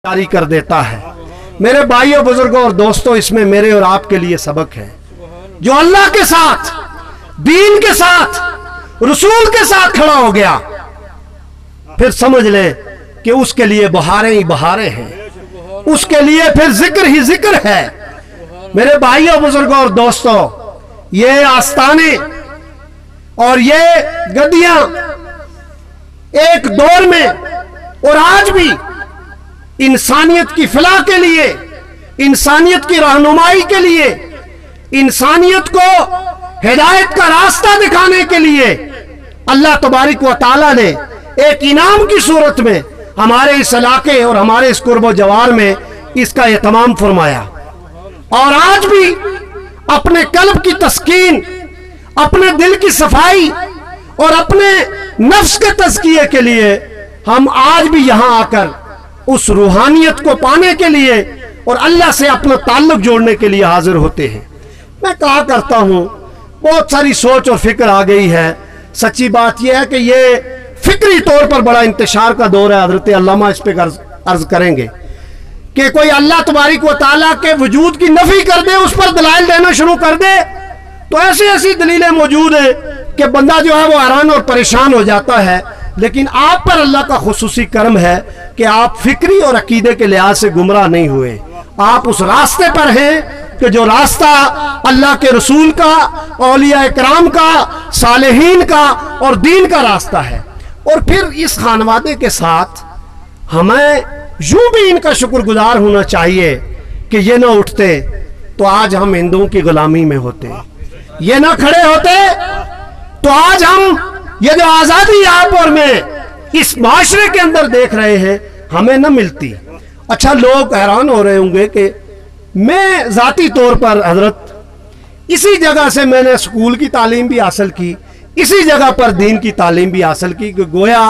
जारी कर देता है। मेरे भाइयों, बुजुर्गों और दोस्तों, इसमें मेरे और आपके लिए सबक है। जो अल्लाह के साथ, दीन के साथ, रसूल के साथ खड़ा हो गया, फिर समझ ले कि उसके लिए बहारें ही बहारें हैं, उसके लिए फिर जिक्र ही जिक्र है। मेरे भाइयों, बुजुर्गों और दोस्तों, ये आस्ताने और ये गद्दियां एक दौर में और आज भी इंसानियत की फलाह के लिए, इंसानियत की रहनुमाई के लिए, इंसानियत को हिदायत का रास्ता दिखाने के लिए अल्लाह तबारिक व तआला ने एक इनाम की सूरत में हमारे इस इलाके और हमारे इस कुर्बो जवार में इसका एहतमाम फरमाया। और आज भी अपने कल्ब की तस्कीन, अपने दिल की सफाई और अपने नफ्स के तज़किये के लिए हम आज भी यहां आकर उस रूहानियत को पाने के लिए और अल्लाह से अपना ताल्लुक जोड़ने के लिए हाजिर होते हैं। मैं कहा करता हूं, बहुत सारी सोच और फिक्र आ गई है। सच्ची बात यह है कि ये फिक्री तौर पर बड़ा इंतशार का दौर है। हजरत अल्लामा इस पे अर्ज करेंगे कि कोई अल्लाह तबारिक व तआला के वजूद की नफी कर दे, उस पर दलाइल देना शुरू कर दे, तो ऐसी ऐसी दलीलें मौजूद है कि बंदा जो है वो हैरान और परेशान हो जाता है। लेकिन आप पर अल्लाह का खुसूसी करम है कि आप फिक्री और अकीदे के लिहाज से गुमराह नहीं हुए। आप उस रास्ते पर हैं कि जो रास्ता अल्लाह के रसूल का, औलिया इकराम का, सालेहीन का और दीन का रास्ता है। और फिर इस खानवादे के साथ हमें यूं भी इनका शुक्रगुजार होना चाहिए कि ये ना उठते तो आज हम हिंदुओं की गुलामी में होते, ये ना खड़े होते तो आज हम ये जो आजादी आप और मैं इस माशरे के अंदर देख रहे हैं हमें न मिलती। अच्छा, लोग हैरान हो रहे होंगे कि मैं जाती तौर पर हजरत इसी जगह से मैंने स्कूल की तालीम भी हासिल की, इसी जगह पर दीन की तालीम भी हासिल की, कि गोया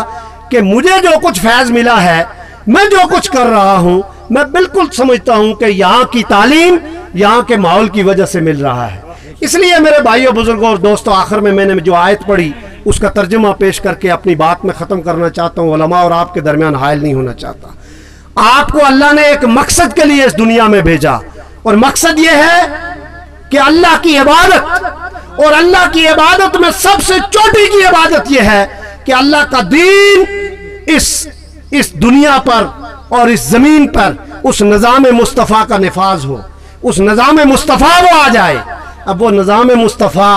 कि मुझे जो कुछ फैज मिला है, मैं जो कुछ कर रहा हूं, मैं बिल्कुल समझता हूं कि यहां की तालीम, यहां के माहौल की वजह से मिल रहा है। इसलिए मेरे भाइयों, बुजुर्गों और दोस्तों, आखिर में मैंने जो आयत पढ़ी उसका तर्जुमा पेश करके अपनी बात में ख़त्म करना चाहता हूँ। उलमा और आपके दरमियान हायल नहीं होना चाहता। आपको अल्लाह ने एक मकसद के लिए इस दुनिया में भेजा, और मकसद ये है कि अल्लाह की इबादत, और अल्लाह की इबादत में सबसे चोटी की इबादत यह है कि अल्लाह का दीन इस दुनिया पर और इस ज़मीन पर उस निज़ाम मुस्तफ़ा का निफाज हो, उस निज़ाम मुस्तफ़ा वो आ जाए। अब वो निज़ाम मुस्तफ़ा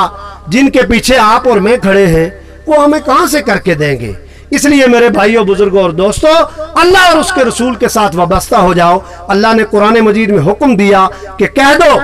जिनके पीछे आप और मैं खड़े हैं, वो हमें कहां से करके देंगे। इसलिए मेरे भाइयों, बुजुर्गों और दोस्तों, अल्लाह और उसके रसूल के साथ वाबस्ता हो जाओ। अल्लाह ने कुरान मजीद में हुक्म दिया कि कह दो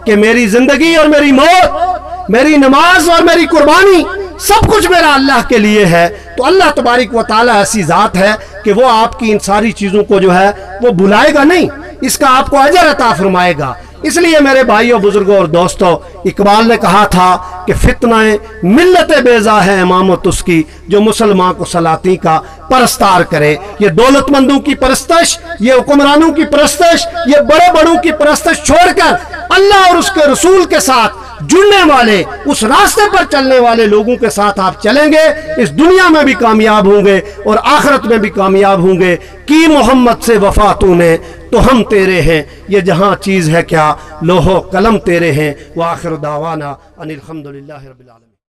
कि मेरी जिंदगी और मेरी मौत, मेरी नमाज और मेरी कुर्बानी, सब कुछ मेरा अल्लाह के लिए है। तो अल्लाह तबारिक व तआला ऐसी जात है कि वो आपकी इन सारी चीजों को जो है वो भुलाएगा नहीं, इसका आपको अजर अता फरमाएगा। इसलिए मेरे भाइयों, बुजुर्गों और दोस्तों, इकबाल ने कहा था कि फितनाए मिल्लत बेजा है इमामत उसकी, जो मुसलमान को सलाती का परस्तार करे। ये दौलतमंदों की परस्तश, ये हुक्मरानों की परस्तश, ये बड़े बड़ों की परस्तश छोड़कर अल्लाह और उसके रसूल के साथ जुड़ने वाले, उस रास्ते पर चलने वाले लोगों के साथ आप चलेंगे, इस दुनिया में भी कामयाब होंगे और आखिरत में भी कामयाब होंगे। की मोहम्मद से वफा तूने तो हम तेरे हैं, ये जहां चीज है क्या लोहो कलम तेरे हैं। व आखिर दावाना अनिल हम्दुलिल्लाहि रब्बिल आलमीन।